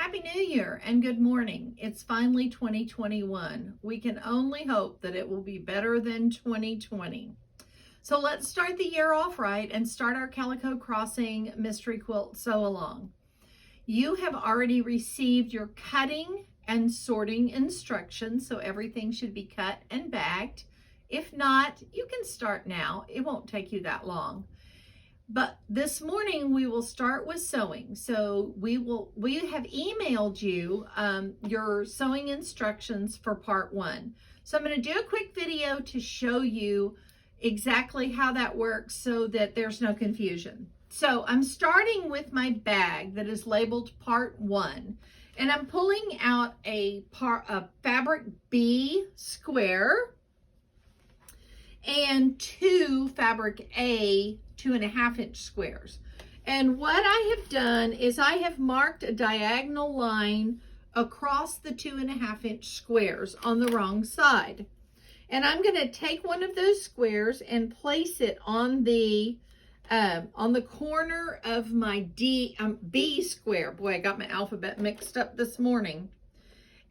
Happy New Year and good morning. It's finally 2021. We can only hope that it will be better than 2020. So let's start the year off right and start our Calico Crossing Mystery Quilt Sew Along. You have already received your cutting and sorting instructions, so everything should be cut and bagged. If not, you can start now. It won't take you that long. But this morning we will start with sewing. So we have emailed you your sewing instructions for part 1. So I'm going to do a quick video to show you exactly how that works so that there's no confusion. So I'm starting with my bag that is labeled part 1, and I'm pulling out a fabric B square and 2 fabric A 2.5-inch squares. And what I have done is I have marked a diagonal line across the 2.5-inch squares on the wrong side. And I'm going to take one of those squares and place it on the corner of my B square. Boy, I got my alphabet mixed up this morning.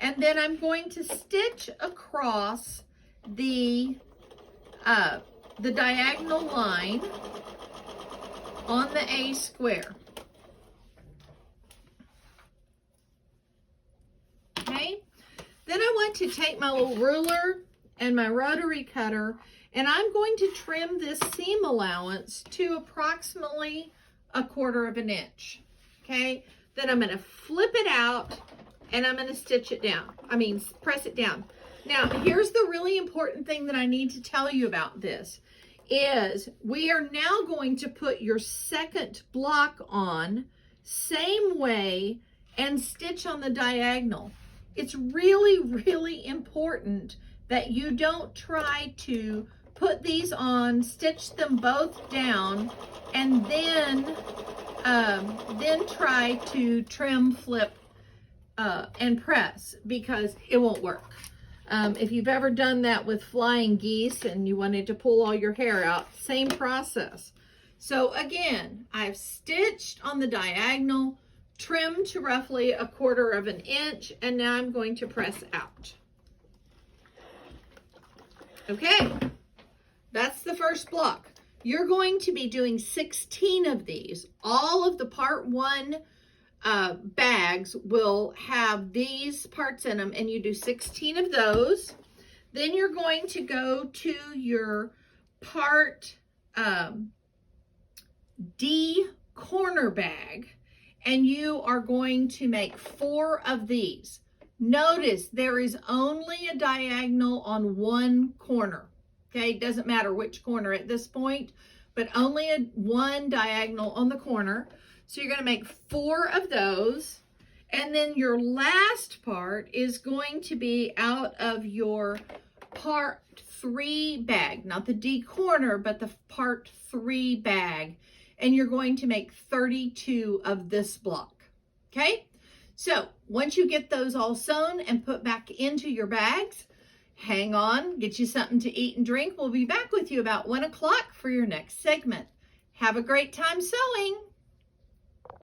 And then I'm going to stitch across the diagonal line on the A square. Okay, then I want to take my little ruler and my rotary cutter, and I'm going to trim this seam allowance to approximately 1/4 inch. Okay, then I'm going to flip it out and I'm going to stitch it down. Press it down. Now, here's the really important thing that I need to tell you about this. Is we are now going to put your second block on same way and stitch on the diagonal. It's really, really important that you don't try to put these on, stitch them both down, and then try to trim, flip, and press, because it won't work. If you've ever done that with flying geese and you wanted to pull all your hair out, same process. So again, I've stitched on the diagonal, trimmed to roughly 1/4 inch, and now I'm going to press out. Okay, that's the first block. You're going to be doing 16 of these. All of the part 1 bags will have these parts in them, and you do 16 of those. Then you're going to go to your part D corner bag, and you are going to make 4 of these. Notice there is only a diagonal on one corner. Okay, it doesn't matter which corner at this point, but only one diagonal on the corner. So you're going to make 4 of those, and then your last part is going to be out of your part 3 bag, not the D corner, but the part 3 bag, and you're going to make 32 of this block. Okay, so once you get those all sewn and put back into your bags, hang on, get you something to eat and drink. We'll be back with you about 1 o'clock for your next segment. Have a great time sewing.